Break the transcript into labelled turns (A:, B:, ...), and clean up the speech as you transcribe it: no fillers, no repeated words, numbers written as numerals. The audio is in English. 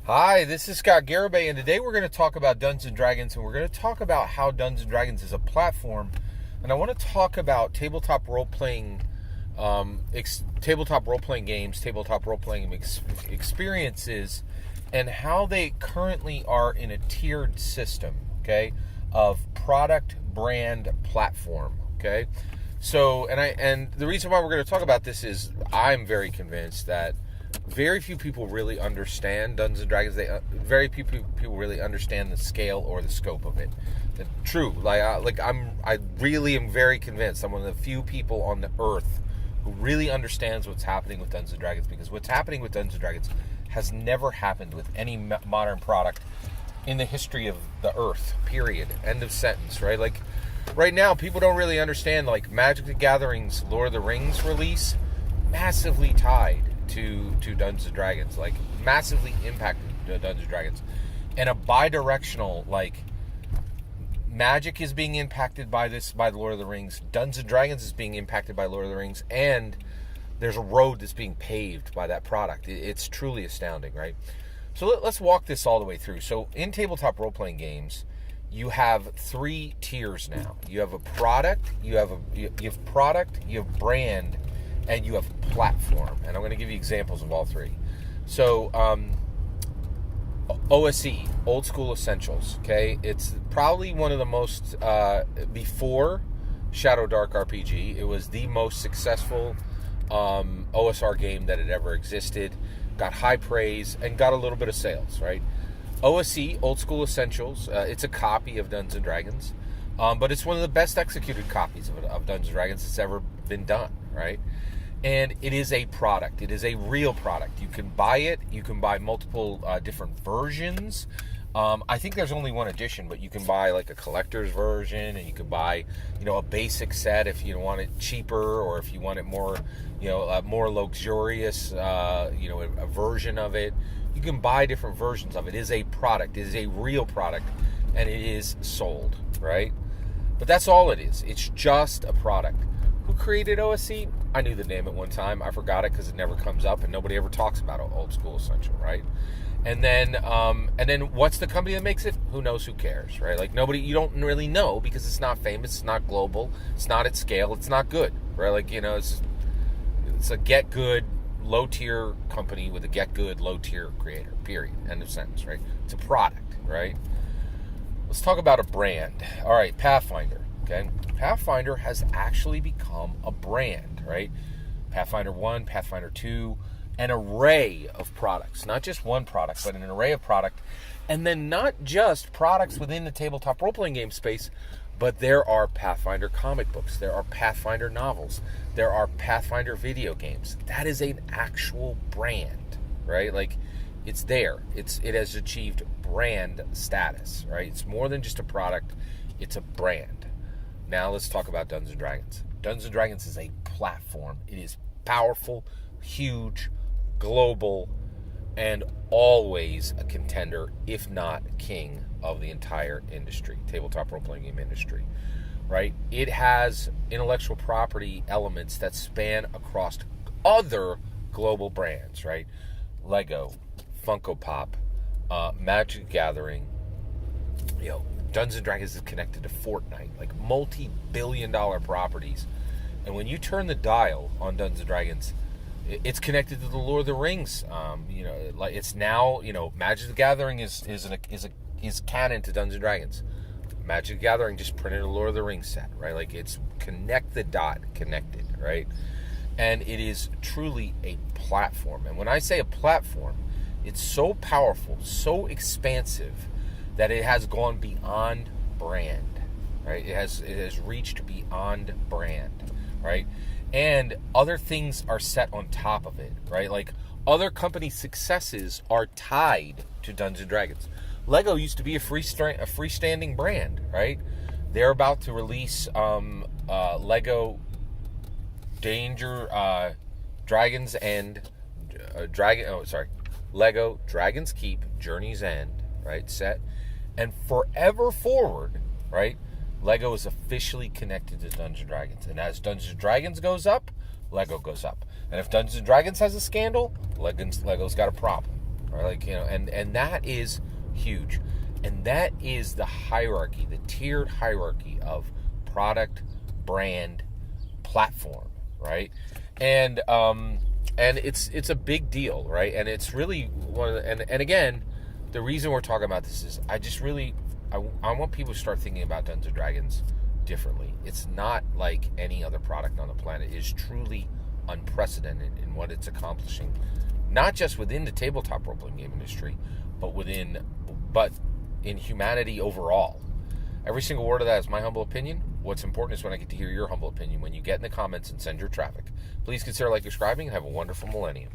A: Hi, this is Scott Garibay, and today we're going to talk about Dungeons & Dragons, and we're going to talk about how Dungeons & Dragons is a platform, and I want to talk about tabletop role-playing games, tabletop role-playing experiences, and how they currently are in a tiered system, okay, of product, brand, platform, okay? So, and the reason why we're going to talk about this is I'm very convinced that very few people really understand Dungeons and Dragons. Very few people really understand the scale or the scope of it. True, I really am very convinced I'm one of the few people on the earth who really understands what's happening with Dungeons and Dragons, because what's happening with Dungeons and Dragons has never happened with any modern product in the history of the earth. Period. End of sentence. Right? Like right now, people don't really understand Magic the Gathering's Lord of the Rings release massively tied to Dungeons & Dragons, massively impacted Dungeons & Dragons. And a bi-directional, Magic is being impacted by the Lord of the Rings, Dungeons & Dragons is being impacted by Lord of the Rings, and there's a road that's being paved by that product. It's truly astounding, right? So let's walk this all the way through. So in tabletop role-playing games, you have three tiers now. You have a product, you have brand, and you have platform. And I'm going to give you examples of all three. So, OSE, Old School Essentials, okay? It's probably one of the most, before Shadow Dark RPG, it was the most successful OSR game that had ever existed. Got high praise and got a little bit of sales, right? OSE, Old School Essentials, it's a copy of Dungeons & Dragons, but it's one of the best executed copies of Dungeons & Dragons that's ever been done, right? And it is a product. It is a real product. You can buy it. You can buy multiple different versions. I think there's only one edition, but you can buy a collector's version, and you can buy, a basic set if you want it cheaper, or if you want it more, more luxurious, a version of it. You can buy different versions of it. It is a product. It is a real product, and it is sold, right? But that's all it is. It's just a product. Who created OSE? I knew the name at one time. I forgot it because it never comes up and nobody ever talks about Old School Essential, right? And then what's the company that makes it? Who knows? Who cares, right? You don't really know because it's not famous, it's not global, it's not at scale, it's not good, right? It's a get good, low tier company with a get good, low tier creator, period. End of sentence, right? It's a product, right? Let's talk about a brand. All right, Pathfinder. Okay, Pathfinder has actually become a brand, right? Pathfinder 1, Pathfinder 2, an array of products. Not just one product, but an array of product. And then not just products within the tabletop role-playing game space, but there are Pathfinder comic books. There are Pathfinder novels. There are Pathfinder video games. That is an actual brand, right? It's there. It has achieved brand status, right? It's more than just a product. It's a brand. Now let's talk about Dungeons & Dragons. Dungeons & Dragons is a platform. It is powerful, huge, global, and always a contender, if not king, of the entire industry, tabletop role-playing game industry, right? It has intellectual property elements that span across other global brands, right? Lego, Funko Pop, Magic the Gathering, Dungeons & Dragons is connected to Fortnite, multi-billion-dollar properties. And when you turn the dial on Dungeons & Dragons, it's connected to the Lord of the Rings. It's now, Magic the Gathering is canon to Dungeons & Dragons. Magic the Gathering just printed a Lord of the Rings set, right? It's connect the dot connected, right? And it is truly a platform. And when I say a platform, it's so powerful, so expansive, that it has gone beyond brand, right? It has reached beyond brand, right? And other things are set on top of it, right? Other company successes are tied to Dungeons & Dragons. Lego used to be a freestanding brand, right? They're about to release Lego Lego Dragon's Keep Journey's End, right? Set. And forever forward, right? Lego is officially connected to Dungeons & Dragons. And as Dungeons & Dragons goes up, Lego goes up. And if Dungeons & Dragons has a scandal, Lego's got a problem. right? Like, you know, and that is huge. And that is the hierarchy, the tiered hierarchy of product, brand, platform, right? And it's a big deal, right? And it's really one of the, and again, the reason we're talking about this is I want people to start thinking about Dungeons and Dragons differently. It's not like any other product on the planet. It is truly unprecedented in what it's accomplishing, not just within the tabletop role-playing game industry, but in humanity overall. Every single word of that is my humble opinion. What's important is when I get to hear your humble opinion when you get in the comments and send your traffic. Please consider subscribing and have a wonderful millennium.